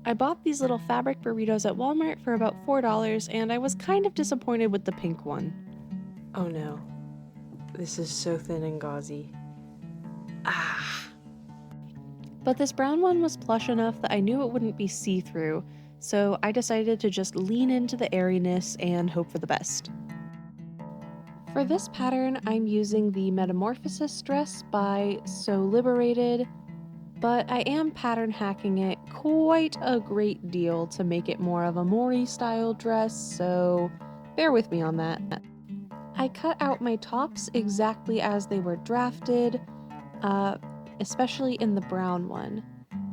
I bought these little fabric burritos at Walmart for about $4, and I was kind of disappointed with the pink one. Oh no, this is so thin and gauzy. Ah! But this brown one was plush enough that I knew it wouldn't be see-through, so I decided to just lean into the airiness and hope for the best. For this pattern, I'm using the Metamorphosis dress by Liberated, but I am pattern hacking it quite a great deal to make it more of a Mori style dress, so bear with me on that. I cut out my tops exactly as they were drafted, especially in the brown one.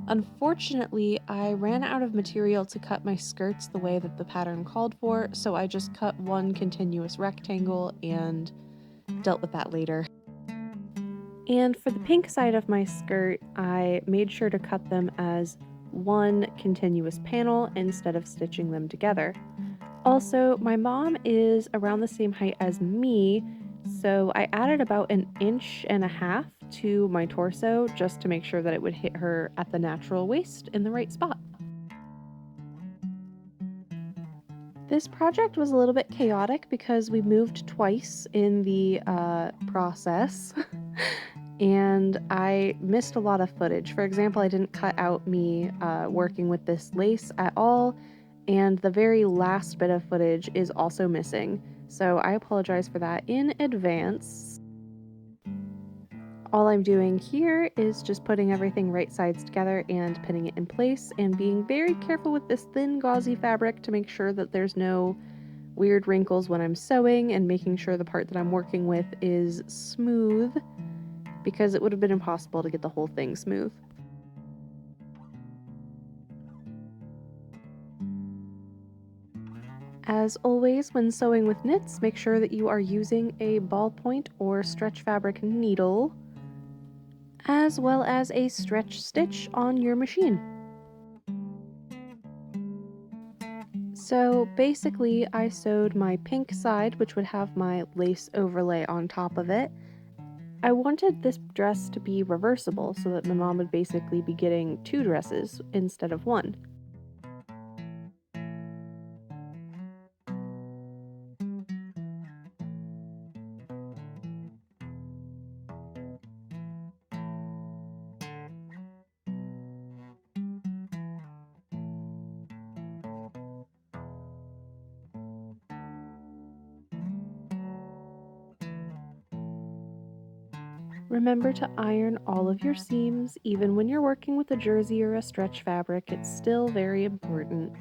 Unfortunately, I ran out of material to cut my skirts the way that the pattern called for, so I just cut one continuous rectangle and dealt with that later. And for the pink side of my skirt, I made sure to cut them as one continuous panel instead of stitching them together. Also, my mom is around the same height as me, so I added about 1.5 inches to my torso just to make sure that it would hit her at the natural waist in the right spot. This project was a little bit chaotic because we moved twice in the process. And I missed a lot of footage. For example, I didn't cut out me working with this lace at all, and the very last bit of footage is also missing. So I apologize for that in advance. All I'm doing here is just putting everything right sides together and pinning it in place and being very careful with this thin gauzy fabric to make sure that there's no weird wrinkles when I'm sewing, and making sure the part that I'm working with is smooth, because it would have been impossible to get the whole thing smooth. As always, when sewing with knits, make sure that you are using a ballpoint or stretch fabric needle, as well as a stretch stitch on your machine. So basically, I sewed my pink side, which would have my lace overlay on top of it. I wanted this dress to be reversible so that my mom would basically be getting 2 dresses instead of 1. Remember to iron all of your seams, even when you're working with a jersey or a stretch fabric. It's still very important.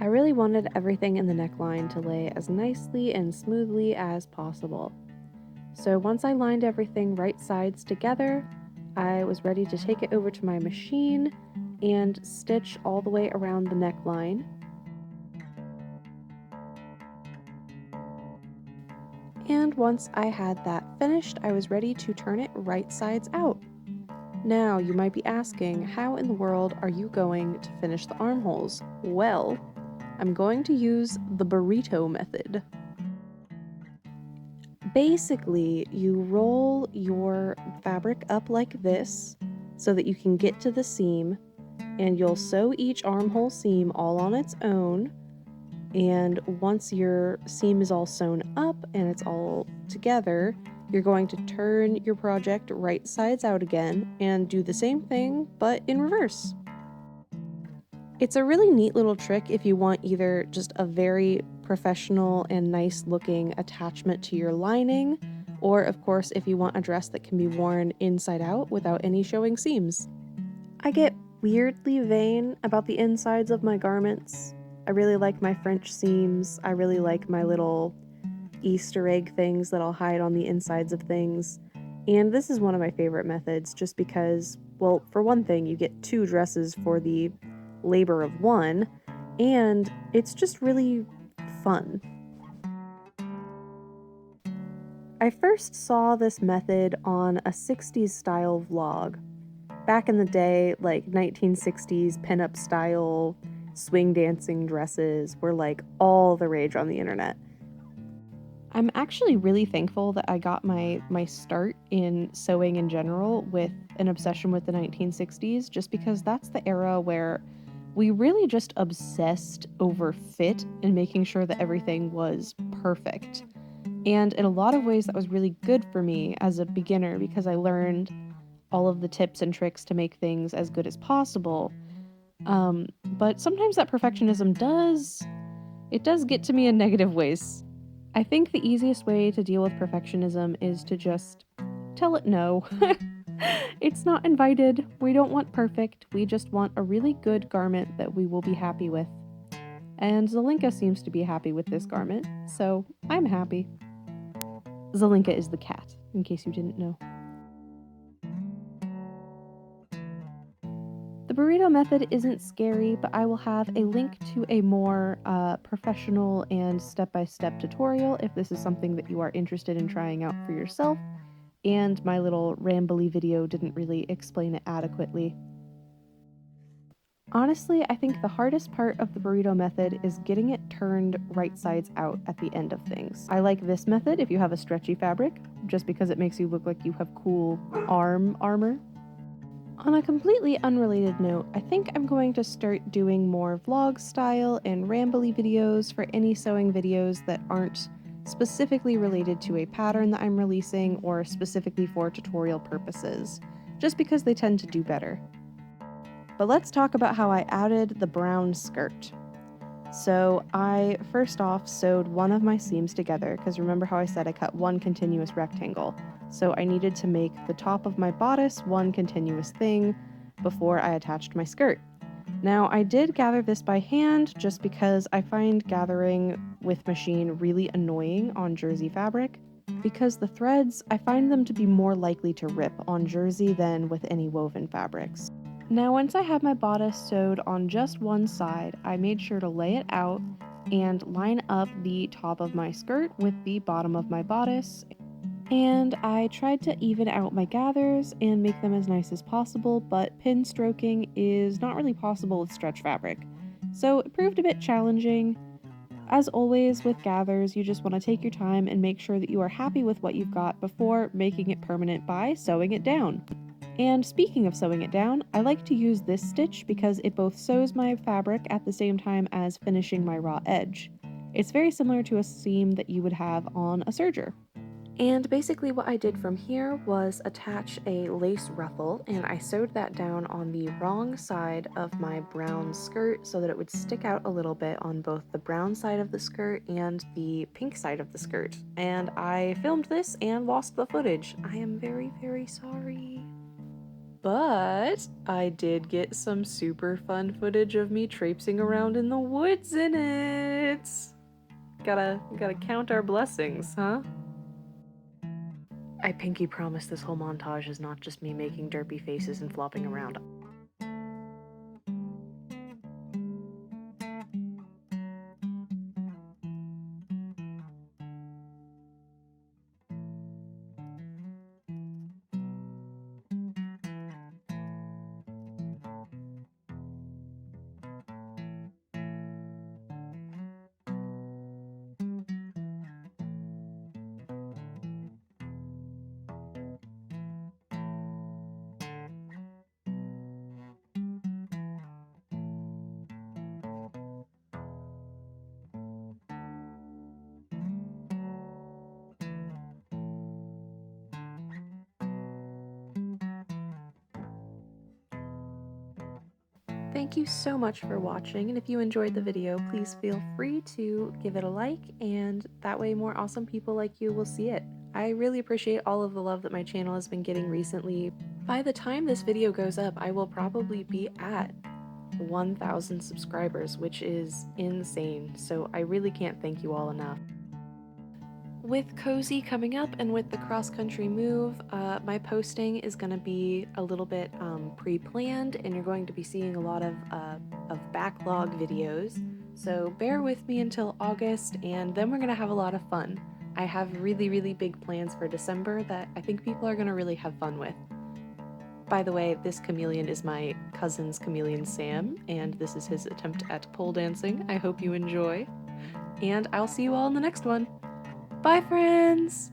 I really wanted everything in the neckline to lay as nicely and smoothly as possible. So once I lined everything right sides together, I was ready to take it over to my machine and stitch all the way around the neckline. And once I had that finished, I was ready to turn it right sides out. Now, you might be asking, how in the world are you going to finish the armholes? Well, I'm going to use the burrito method. Basically, you roll your fabric up like this so that you can get to the seam, and you'll sew each armhole seam all on its own. And once your seam is all sewn up and it's all together, you're going to turn your project right sides out again and do the same thing, but in reverse. It's a really neat little trick if you want either just a very professional and nice looking attachment to your lining, or of course if you want a dress that can be worn inside out without any showing seams. I get weirdly vain about the insides of my garments. I really like my French seams. I really like my little Easter egg things that I'll hide on the insides of things. And this is one of my favorite methods just because, well, for one thing, you get 2 dresses for the labor of 1, and it's just really fun. I first saw this method on a 60s style vlog. Back in the day, like 1960s pinup style swing dancing dresses were like all the rage on the internet. I'm actually really thankful that I got my start in sewing in general with an obsession with the 1960s, just because that's the era where we really just obsessed over fit and making sure that everything was perfect. And in a lot of ways, that was really good for me as a beginner because I learned all of the tips and tricks to make things as good as possible. But sometimes that perfectionism does get to me in negative ways. I think the easiest way to deal with perfectionism is to just tell it no. It's not invited. We don't want perfect. We just want a really good garment that we will be happy with. And Zelinka seems to be happy with this garment, so I'm happy. Zelinka is the cat, in case you didn't know. The burrito method isn't scary, but I will have a link to a more professional and step-by-step tutorial if this is something that you are interested in trying out for yourself, and my little rambly video didn't really explain it adequately. Honestly, I think the hardest part of the burrito method is getting it turned right sides out at the end of things. I like this method if you have a stretchy fabric, just because it makes you look like you have cool arm armor. On a completely unrelated note, I think I'm going to start doing more vlog style and rambly videos for any sewing videos that aren't specifically related to a pattern that I'm releasing or specifically for tutorial purposes, just because they tend to do better. But let's talk about how I added the brown skirt. So I first off sewed one of my seams together, because remember how I said I cut one continuous rectangle. So I needed to make the top of my bodice one continuous thing before I attached my skirt. Now I did gather this by hand just because I find gathering with machine really annoying on jersey fabric, because the threads, I find them to be more likely to rip on jersey than with any woven fabrics. Now once I had my bodice sewed on just one side, I made sure to lay it out and line up the top of my skirt with the bottom of my bodice, and I tried to even out my gathers and make them as nice as possible, but pin stroking is not really possible with stretch fabric, so it proved a bit challenging. As always with gathers, you just want to take your time and make sure that you are happy with what you've got before making it permanent by sewing it down. And speaking of sewing it down, I like to use this stitch because it both sews my fabric at the same time as finishing my raw edge. It's very similar to a seam that you would have on a serger. And basically what I did from here was attach a lace ruffle, and I sewed that down on the wrong side of my brown skirt so that it would stick out a little bit on both the brown side of the skirt and the pink side of the skirt. And I filmed this and lost the footage. I am very, very sorry. But I did get some super fun footage of me traipsing around in the woods in it. Gotta count our blessings, huh? I pinky promise this whole montage is not just me making derpy faces and flopping around. Thank you so much for watching, and if you enjoyed the video, please feel free to give it a like, and that way more awesome people like you will see it. I really appreciate all of the love that my channel has been getting recently. By the time this video goes up, I will probably be at 1,000 subscribers, which is insane, so I really can't thank you all enough. With Cozy coming up and with the cross-country move, my posting is going to be a little bit pre-planned, and you're going to be seeing a lot of backlog videos. So bear with me until August, and then we're going to have a lot of fun. I have really, really big plans for December that I think people are going to really have fun with. By the way, this chameleon is my cousin's chameleon Sam, and this is his attempt at pole dancing. I hope you enjoy, and I'll see you all in the next one. Bye, friends!